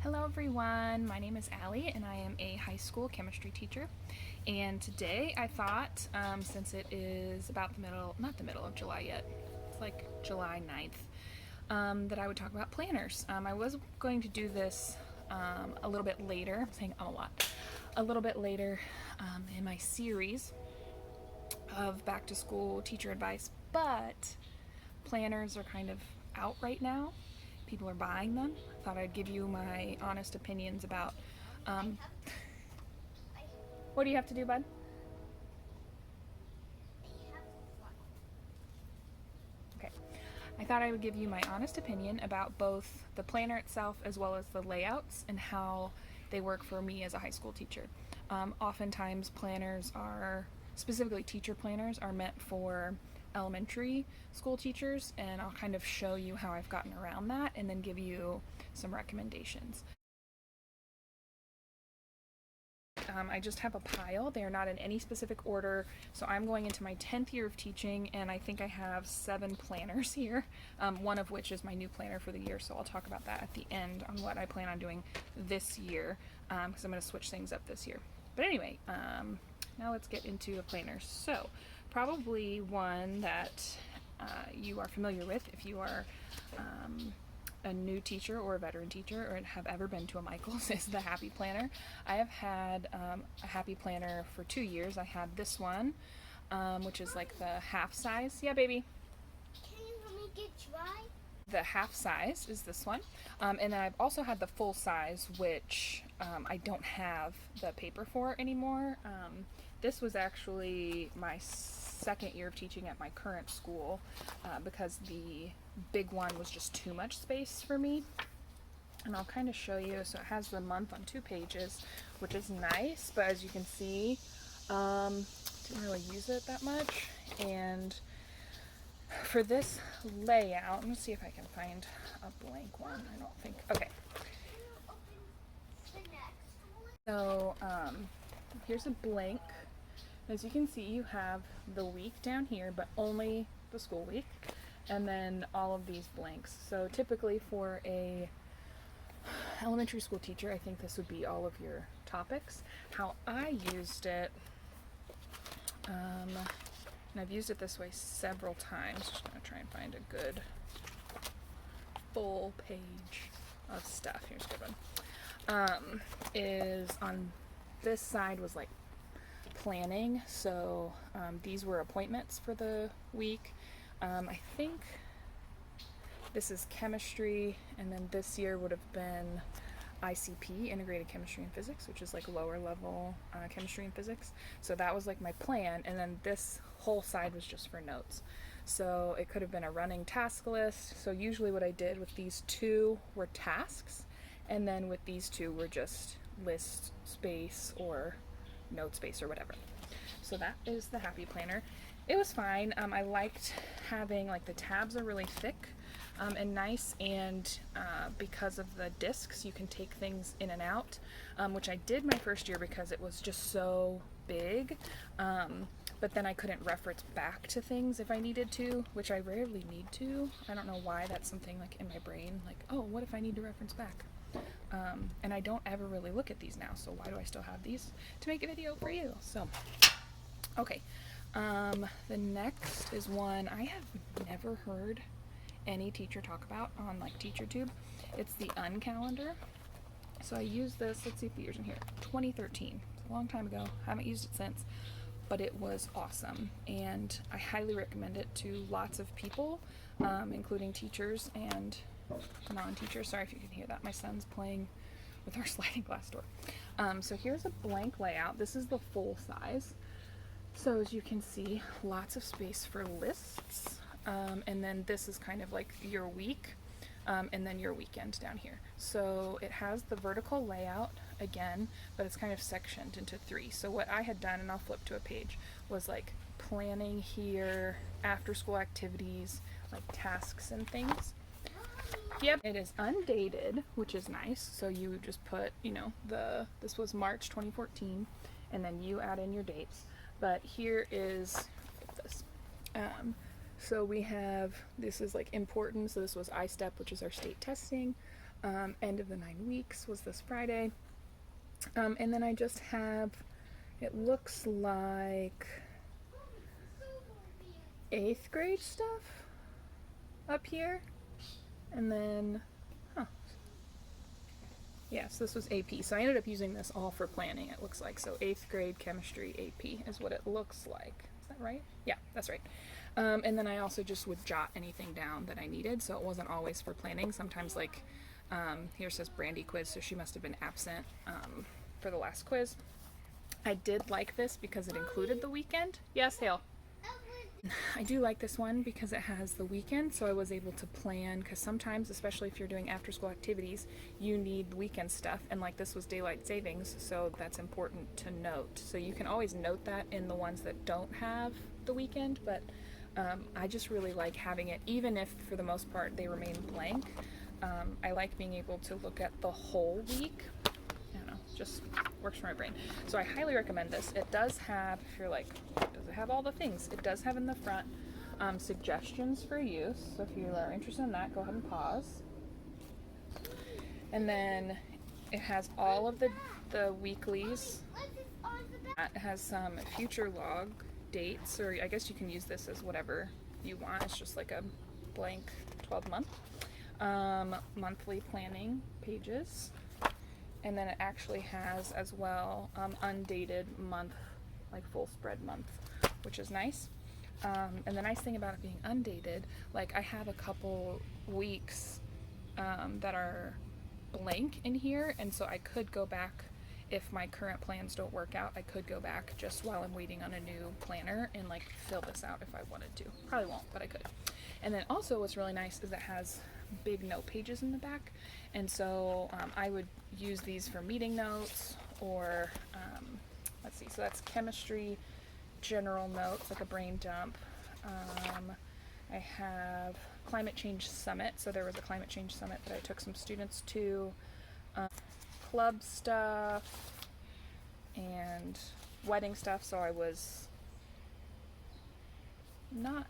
Hello everyone, my name is Allie and I am a high school chemistry teacher. And today I thought, since it is about not the middle of July yet, it's like July 9th, that I would talk about planners. I was going to do this a little bit later, I'm saying a lot, a little bit later in my series of back to school teacher advice, but planners are kind of out right now. People are buying them. I thought I'd give you my honest opinions about. Um, what do you have to do, bud? Okay. I thought I would give you my honest opinion about both the planner itself as well as the layouts and how they work for me as a high school teacher. Oftentimes, planners are, specifically teacher planners, are meant for elementary school teachers, and I'll kind of show you how I've gotten around that and then give you some recommendations. I just have a pile. They are not in any specific order. So I'm going into my 10th year of teaching, and I think I have 7 planners here, one of which is my new planner for the year. So I'll talk about that at the end on what I plan on doing this year, because I'm going to switch things up this year. But anyway, now let's get into the planners. So probably one that you are familiar with if you are a new teacher or a veteran teacher or have ever been to a Michael's is the Happy Planner. I have had a Happy Planner for 2 years. I had this one, which is like the half size. Yeah, baby. Can you let me get dry? The half size is this one. And then I've also had the full size, which I don't have the paper for anymore. This was actually my second year of teaching at my current school because the big one was just too much space for me. And I'll kind of show you. So it has the month on 2 pages, which is nice, but as you can see, didn't really use it that much. And for this layout, let me see if I can find a blank one. I don't think. Okay. So here's a blank. As you can see, you have the week down here, but only the school week, and then all of these blanks. So typically for a elementary school teacher, I think this would be all of your topics. How I used it, and I've used it this way several times. Just gonna try and find a good full page of stuff. Here's a good one. Is on this side was like planning. So these were appointments for the week. I think this is chemistry, and then this year would have been ICP, integrated chemistry and physics, which is like lower level chemistry and physics. So that was like my plan, and then this whole side was just for notes. So it could have been a running task list. So usually what I did with these 2 were tasks, and then with these 2 were just list space or note space or whatever. So that is the Happy Planner. It was fine. I liked having, like, the tabs are really thick and nice, and because of the discs you can take things in and out, which I did my first year because it was just so big, but then I couldn't reference back to things if I needed to, which I rarely need to. I don't know why. That's something like in my brain, like, oh, what if I need to reference back? And I don't ever really look at these now, so why do I still have these? To make a video for you. So okay, the next is one I have never heard any teacher talk about on like TeacherTube. It's the Uncalendar. So I used this, let's see if the year's in here, 2013. It's a long time ago. Haven't used it since, but it was awesome, and I highly recommend it to lots of people, including teachers and non-teachers. Sorry if you can hear that. My son's playing with our sliding glass door. So here's a blank layout. This is the full size. So as you can see, lots of space for lists. And then this is kind of like your week, and then your weekend down here. So it has the vertical layout again, but it's kind of sectioned into 3. So what I had done, and I'll flip to a page, was like planning here, after school activities, like tasks and things. Yep, it is undated, which is nice. So you just put, you know, this was March 2014, and then you add in your dates. But here is this. So we have, this is like important. So this was ISTEP, which is our state testing. End of the 9 weeks was this Friday. And then I just have, it looks like 8th grade stuff up here. And then, yes, this was AP. So I ended up using this all for planning, it looks like. So 8th grade chemistry AP is what it looks like. Is that right? Yeah, that's right. And then I also just would jot anything down that I needed. So it wasn't always for planning. Sometimes, like, here says Brandy quiz, so she must have been absent for the last quiz. I did like this because it included the weekend. Yes, Hale. I do like this one because it has the weekend, so I was able to plan, because sometimes, especially if you're doing after school activities, you need weekend stuff, and like this was daylight savings, so that's important to note. So you can always note that in the ones that don't have the weekend, but I just really like having it, even if for the most part they remain blank. I like being able to look at the whole week. I don't know, just works for my brain. So I highly recommend this. It does have, if you're like, does it have all the things? It does have in the front suggestions for use. So if you are interested in that, go ahead and pause. And then it has all of the weeklies. It has some future log dates, or I guess you can use this as whatever you want. It's just like a blank 12-month. Monthly planning pages. And then it actually has as well undated month, like full spread month, which is nice. And the nice thing about it being undated, like I have a couple weeks that are blank in here, and so I could go back if my current plans don't work out. I could go back just while I'm waiting on a new planner and like fill this out if I wanted to. Probably won't, but I could. And then also what's really nice is it has big note pages in the back, and so I would use these for meeting notes, or let's see, so that's chemistry general notes, like a brain dump. I have climate change summit, so there was a climate change summit that I took some students to, club stuff and wedding stuff. So I was not,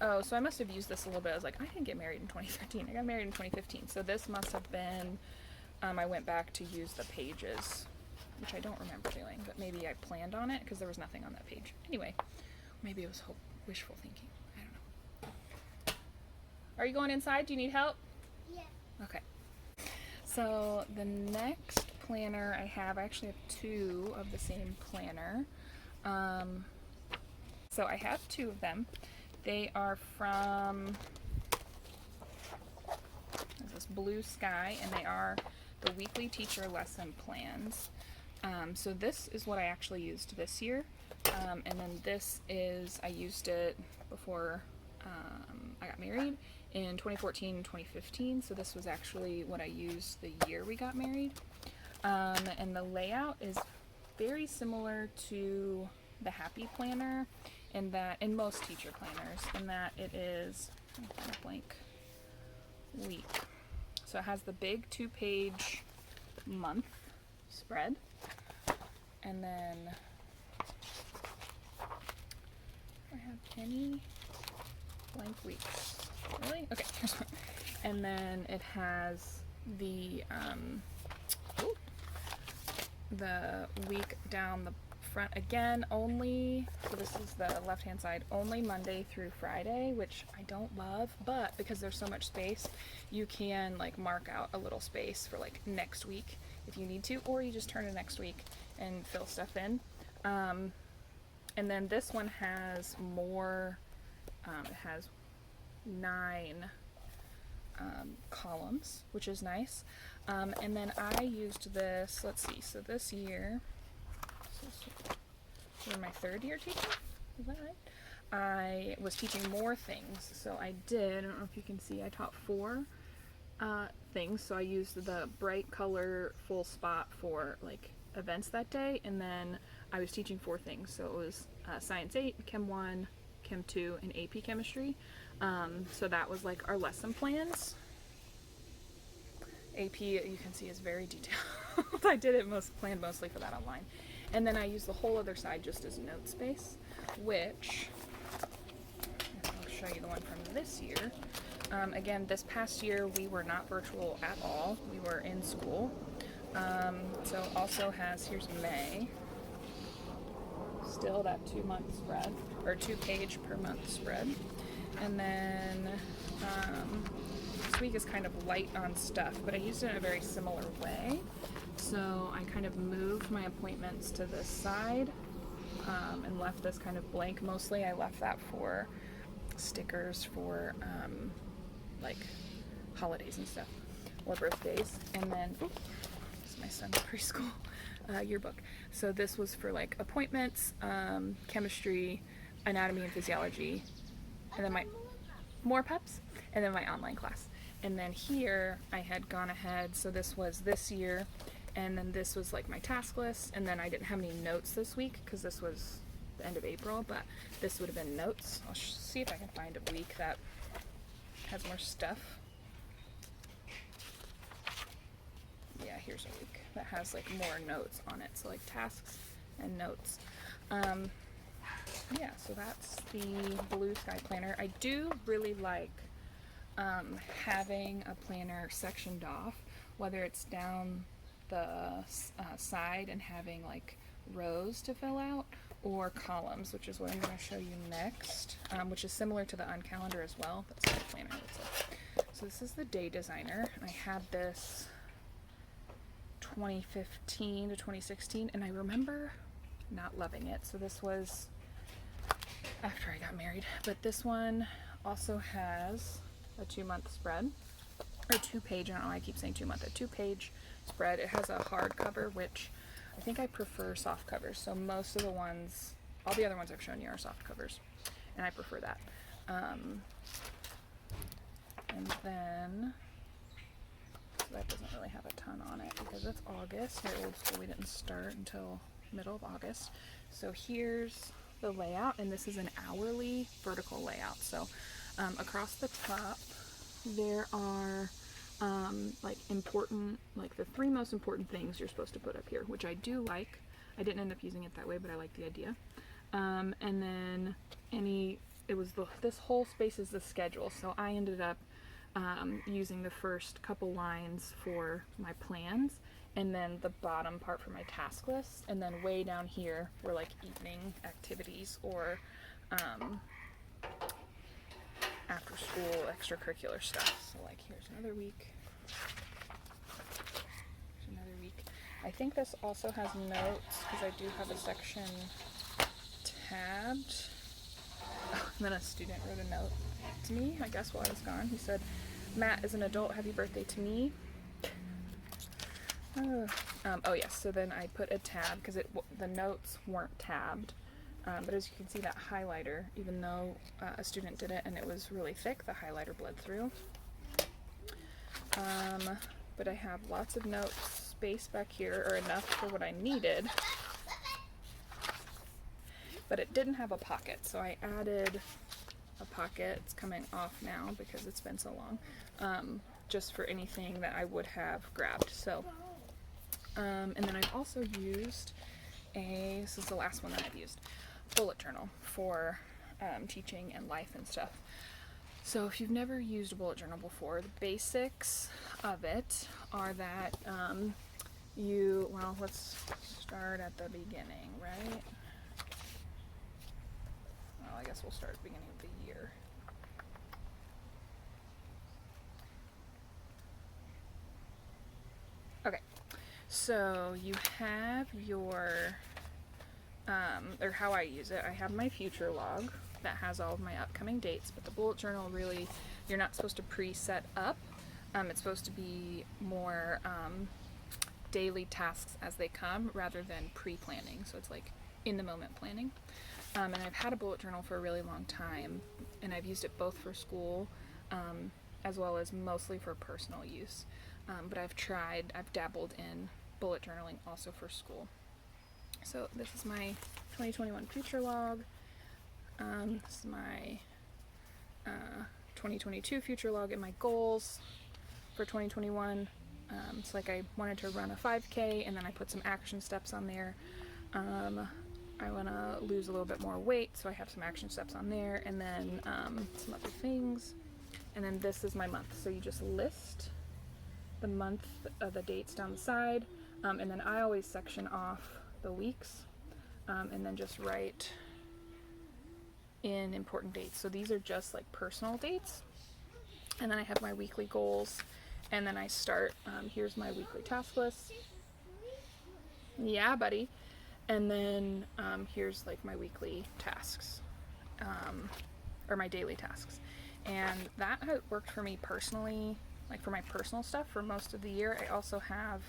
oh, so I must have used this a little bit. I was like, I didn't get married in 2013. I got married in 2015. So this must have been, I went back to use the pages, which I don't remember doing, but maybe I planned on it because there was nothing on that page. Anyway, maybe it was wishful thinking. I don't know. Are you going inside? Do you need help? Yeah. Okay. So the next planner I actually have 2 of the same planner. So I have 2 of them. They are from this BlueSky, and they are the weekly teacher lesson plans. So this is what I actually used this year, and then this is, I used it before I got married in 2014 and 2015, so this was actually what I used the year we got married. And the layout is very similar to the Happy Planner, in that, in most teacher planners, in that it is a blank week. So it has the big 2-page month spread, and then do I have any blank weeks? Really? Okay, here's one. And then it has the week down the front again, only, so this is the left hand side, only Monday through Friday, which I don't love, but because there's so much space, you can like mark out a little space for like next week if you need to, or you just turn to next week and fill stuff in. And then this one has more, it has 9 columns, which is nice. And then I used this, let's see, so this year, we're my 3rd year teaching, is that right? I was teaching more things, so I don't know if you can see, I taught 4 things, so I used the bright color full spot for like events that day, and then I was teaching 4 things, so it was Science 8, Chem 1, Chem 2, and AP Chemistry. So that was like our lesson plans. AP, you can see, is very detailed. I did it planned mostly for that online. And then I used the whole other side just as note space, which, I'll show you the one from this year. Again, this past year we were not virtual at all. We were in school. So also has, here's May. Still that 2-month spread, or 2-page per month spread. And then this week is kind of light on stuff, but I used it in a very similar way. So I kind of moved my appointments to this side and left this kind of blank. Mostly I left that for stickers for like holidays and stuff, or birthdays. And then, this is my son's preschool yearbook. So this was for like appointments, chemistry, anatomy and physiology, and then my more pups, and then my online class. And then here I had gone ahead, so this was this year, and then this was like my task list, and then I didn't have any notes this week because this was the end of April, but this would have been notes. I'll see if I can find a week that has more stuff. Yeah, here's a week that has like more notes on it, so like tasks and notes. Yeah, so that's the BlueSky Planner. I do really like having a planner sectioned off, whether it's down the side and having like rows to fill out, or columns, which is what I'm going to show you next, which is similar to the Uncalendar as well. That's what the planner looks like. So this is the Day Designer. I had this 2015 to 2016, and I remember not loving it. So this was after I got married, but this one also has a 2-month spread, or 2-page. I don't know why I keep saying 2-month. A 2-page spread. It has a hardcover, which I think I prefer soft covers. So most of the ones, all the other ones I've shown you are soft covers, and I prefer that. And then so that doesn't really have a ton on it because it's August. At old school, we didn't start until middle of August. So here's the layout, and this is an hourly vertical layout. So across the top there are like important, like the 3 most important things you're supposed to put up here, which I do like. I didn't end up using it that way, but I like the idea. And then this whole space is the schedule, so I ended up using the first couple lines for my plans, and then the bottom part for my task list, and then way down here were like evening activities or after school extracurricular stuff. So like here's another week. Here's another week. I think this also has notes because I do have a section tabbed. Oh, and then a student wrote a note to me, I guess, while I was gone. He said, "Matt, as an adult, happy birthday to me." Oh yes, so then I put a tab because the notes weren't tabbed. But as you can see, that highlighter, even though a student did it and it was really thick, the highlighter bled through. But I have lots of notes spaced back here, or enough for what I needed. But it didn't have a pocket, so I added a pocket. It's coming off now because it's been so long, just for anything that I would have grabbed. So, and then I've also used this is the last one that I've used, bullet journal for teaching and life and stuff. So if you've never used a bullet journal before, the basics of it are that well, let's start at the beginning, right? Well, I guess we'll start at the beginning of the year. Okay, so you have your or how I use it. I have my future log that has all of my upcoming dates, but the bullet journal, really, you're not supposed to pre-set up. It's supposed to be more daily tasks as they come rather than pre-planning. So it's like in the moment planning. And I've had a bullet journal for a really long time, and I've used it both for school as well as mostly for personal use. But I've dabbled in bullet journaling also for school. So this is my 2021 future log. This is my 2022 future log and my goals for 2021. So like I wanted to run a 5K, and then I put some action steps on there. I want to lose a little bit more weight, so I have some action steps on there, and then some other things. and then this is my month. So you just list the month of the dates down the side, and then I always section off the weeks, and then just write in important dates. So these are just like personal dates, and then I have my weekly goals, and then I start, here's my weekly task list. Yeah, buddy. And then here's like my weekly tasks, or my daily tasks. And that has worked for me personally, like for my personal stuff for most of the year. I also have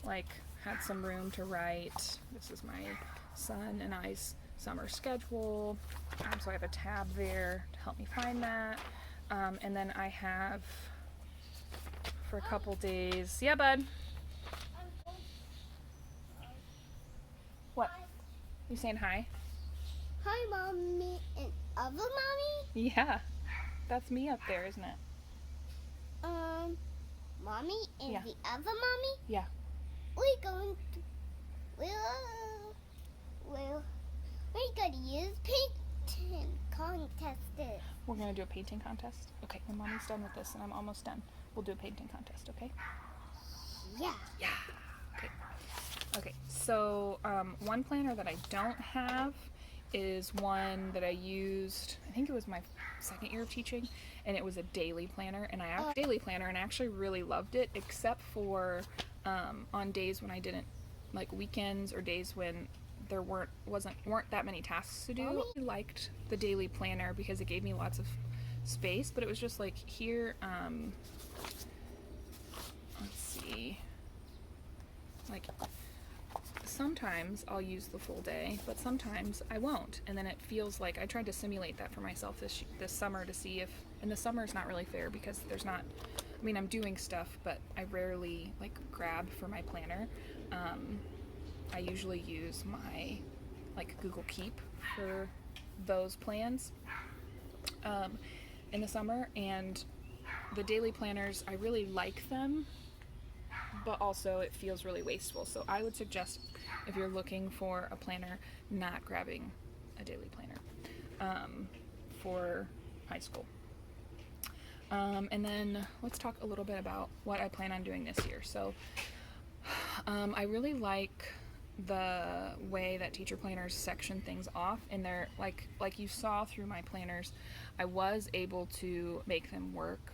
like had some room to write. This is my son and I's summer schedule. So I have a tab there to help me find that. And then I have for a couple days, yeah, bud. What? You saying hi? Hi, mommy and other mommy. Yeah, that's me up there, isn't it? Mommy and Yeah. the other mommy. Yeah. We're going to we're gonna use painting contest. We're gonna do a painting contest. Okay, when mommy's done with this and I'm almost done, we'll do a painting contest, okay? Yeah. Yeah. Okay. Okay, so one planner that I don't have is one that I used, I think it was my second year of teaching, and it was a daily planner, and I have a daily planner and I actually really loved it, except for on days when I didn't, like weekends or days when there weren't that many tasks to do. I liked the daily planner because it gave me lots of space, but it was just like here, let's see, like sometimes I'll use the full day, but sometimes I won't, and then it feels like I tried to simulate that for myself this summer to see if, and the summer is not really fair because there's not, I mean, I'm doing stuff, but I rarely like grab for my planner. I usually use my like Google Keep for those plans in the summer, and the daily planners, I really like them, but also it feels really wasteful. So I would suggest if you're looking for a planner, not grabbing a daily planner for high school. And then let's talk a little bit about what I plan on doing this year. So I really like the way that teacher planners section things off, and they're like you saw through my planners, I was able to make them work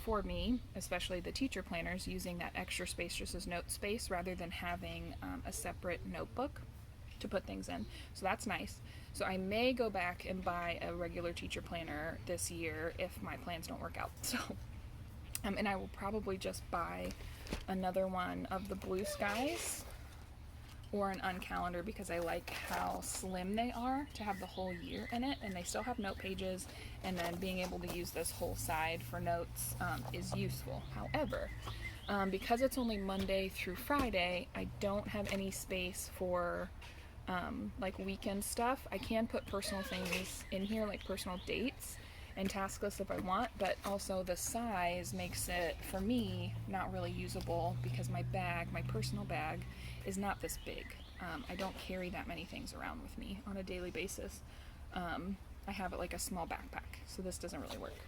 for me, especially the teacher planners, using that extra space just as note space rather than having a separate notebook to put things in. So that's nice. So I may go back and buy a regular teacher planner this year if my plans don't work out. So and I will probably just buy another one of the BlueSkys or an Uncalendar because I like how slim they are to have the whole year in it, and they still have note pages, and then being able to use this whole side for notes is useful. However, because it's only Monday through Friday, I don't have any space for like weekend stuff. I can put personal things in here, like personal dates and task lists if I want, but also the size makes it, for me, not really usable because my bag, my personal bag, is not this big. I don't carry that many things around with me on a daily basis. I have like a small backpack, so this doesn't really work.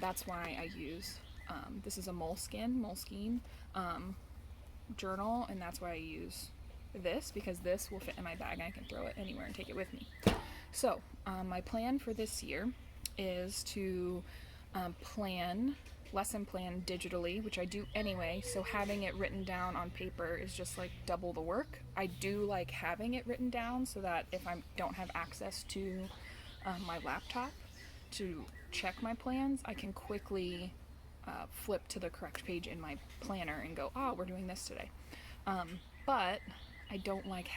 That's why I use, this is a Moleskine journal, and that's why I use this, because this will fit in my bag and I can throw it anywhere and take it with me. So my plan for this year is to lesson plan digitally, which I do anyway, so having it written down on paper is just like double the work. I do like having it written down so that if I don't have access to my laptop to check my plans, I can quickly flip to the correct page in my planner and go, oh, we're doing this today. But I don't like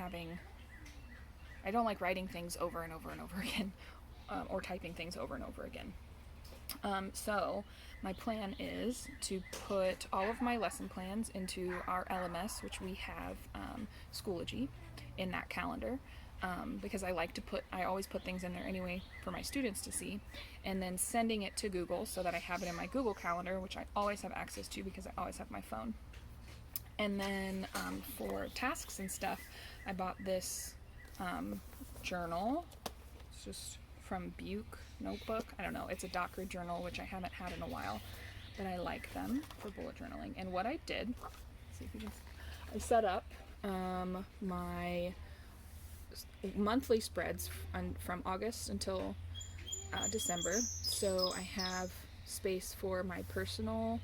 writing things over and over and over again, or typing things over and over again. So my plan is to put all of my lesson plans into our LMS, which we have Schoology, in that calendar, because I always put things in there anyway for my students to see, and then sending it to Google so that I have it in my Google Calendar, which I always have access to because I always have my phone. And then for tasks and stuff, I bought this journal. It's just from Buke Notebook. I don't know, it's a Docker journal, which I haven't had in a while, but I like them for bullet journaling. And what I did, see if you can, I set up my monthly spreads from August until December. So I have space for my personal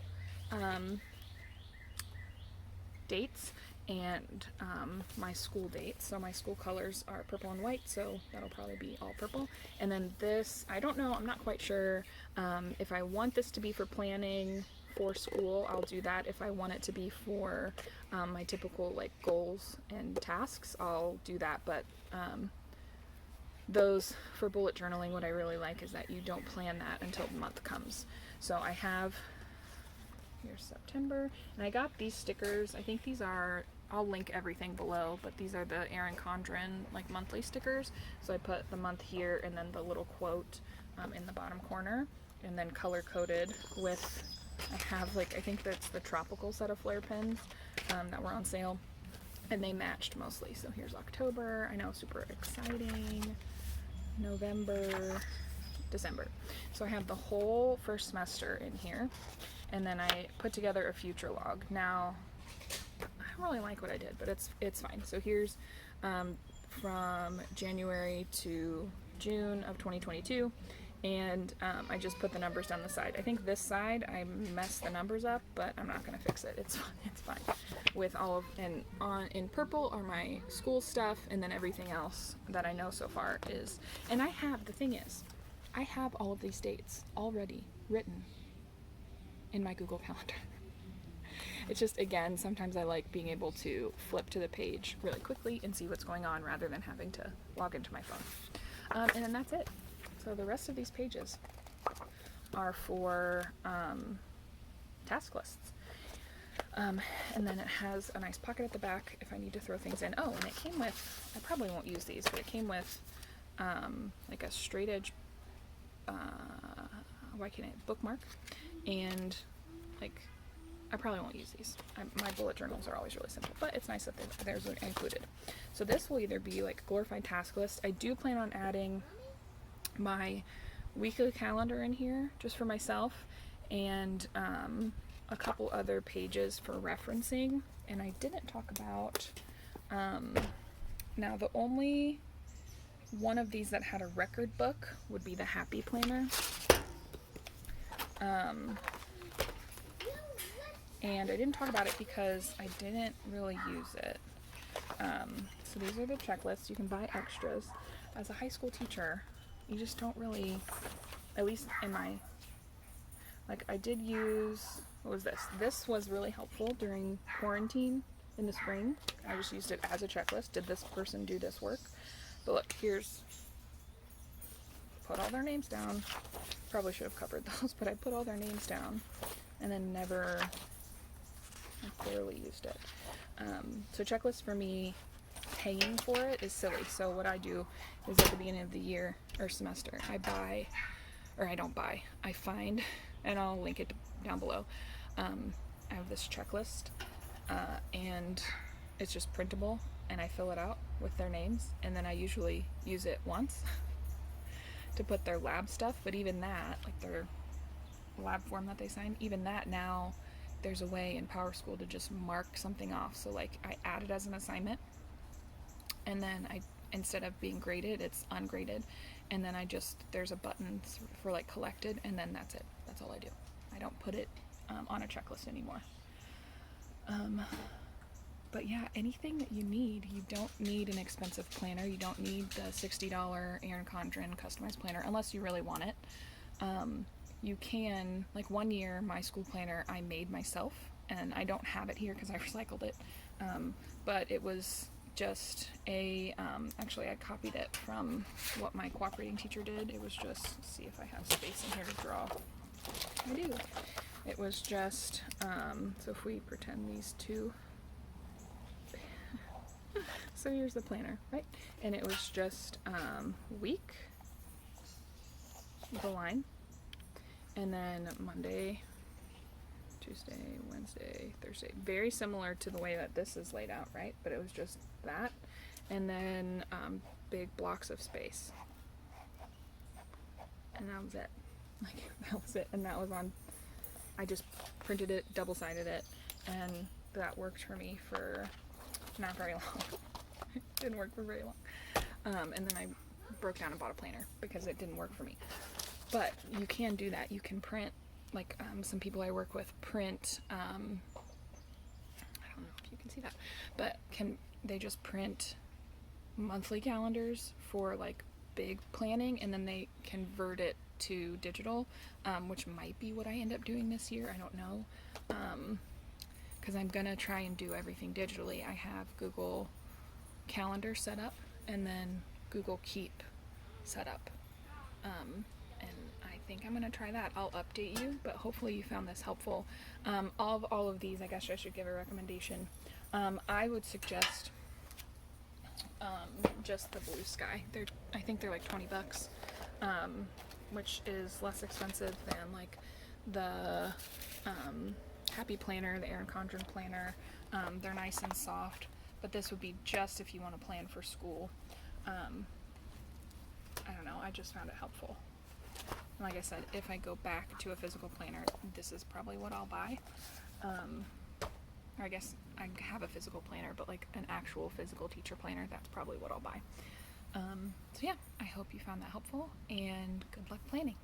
dates and my school dates. So my school colors are purple and white, so that'll probably be all purple. And then this, I don't know, I'm not quite sure if I want this to be for planning for school, I'll do that. If I want it to be for my typical like goals and tasks, I'll do that. But those for bullet journaling, what I really like is that you don't plan that until the month comes. So I have, here's September, and I got these stickers. I think these are, I'll link everything below, but these are the Erin Condrin like monthly stickers. So I put the month here and then the little quote in the bottom corner, and then color coded with, I have like, I think that's the tropical set of flare pens that were on sale, and they matched mostly. So here's October, I know, super exciting, November, December. So I have the whole first semester in here, and then I put together a future log. Now, I don't really like what I did, but it's fine. So here's from January to June of 2022, and I just put the numbers down the side. I think this side I messed the numbers up, but I'm not gonna fix it. It's fine. With all of, and in purple are my school stuff, and then everything else that I know so far is, and I have, the thing is, I have all of these dates already written in my Google Calendar. It's just, again, sometimes I like being able to flip to the page really quickly and see what's going on rather than having to log into my phone. And then that's it. So the rest of these pages are for task lists. And then it has a nice pocket at the back if I need to throw things in. Oh, and it came with, I probably won't use these, but it came with like a straight edge, bookmark, and like, I probably won't use these. My bullet journals are always really simple, but it's nice that there's included. So this will either be like glorified task list. I do plan on adding my weekly calendar in here just for myself, and a couple other pages for referencing. And I didn't talk about, now the only one of these that had a record book would be the Happer Planner. And I didn't talk about it because I didn't really use it. So these are the checklists. You can buy extras. As a high school teacher, you just don't really, at least in my, like, I did use, what was this? This was really helpful during quarantine in the spring. I just used it as a checklist. Did this person do this work? But look, here's, put all their names down. Probably should have covered those, but I put all their names down and then never, I barely used it. So checklist for me, paying for it is silly. So what I do is at the beginning of the year or semester, I buy, or I don't buy, I find, and I'll link it down below. I have this checklist, and it's just printable, and I fill it out with their names, and then I usually use it once to put their lab stuff, but even that, like their lab form that they sign, even that now, there's a way in PowerSchool to just mark something off. So like I add it as an assignment, and then instead of being graded, it's ungraded, and then there's a button for like collected, and then that's it. That's all I do. I don't put it on a checklist anymore. But yeah, anything that you need. You don't need an expensive planner. You don't need the $60 Erin Condrin customized planner unless you really want it. You can, like one year, my school planner I made myself, and I don't have it here because I recycled it, but it was just a, actually I copied it from what my cooperating teacher did. It was just, let's see if I have space in here to draw. I do. It was just, so if we pretend these two, so here's the planner, right? And it was just week, the line, and then Monday, Tuesday, Wednesday, Thursday. Very similar to the way that this is laid out, right? But it was just that, and then big blocks of space. and that was it. Like, that was it. And that was on, I just printed it, double-sided it, and that worked for me for not very long. It didn't work for very long. And then I broke down and bought a planner because it didn't work for me. But you can do that. You can print, like some people I work with print, I don't know if you can see that, but they just print monthly calendars for like big planning, and then they convert it to digital, which might be what I end up doing this year. I don't know, because I'm gonna try and do everything digitally. I have Google Calendar set up, and then Google Keep set up, and I think I'm gonna try that. I'll update you, but hopefully you found this helpful. All of these, I guess I should give a recommendation. I would suggest just the BlueSky. I think they're like $20, which is less expensive than like the Happy Planner, the Erin Condrin planner. They're nice and soft, but this would be just if you want to plan for school. I don't know, I just found it helpful. And like I said, if I go back to a physical planner, this is probably what I'll buy. Or I guess I have a physical planner, but like an actual physical teacher planner, that's probably what I'll buy. So yeah, I hope you found that helpful, and good luck planning.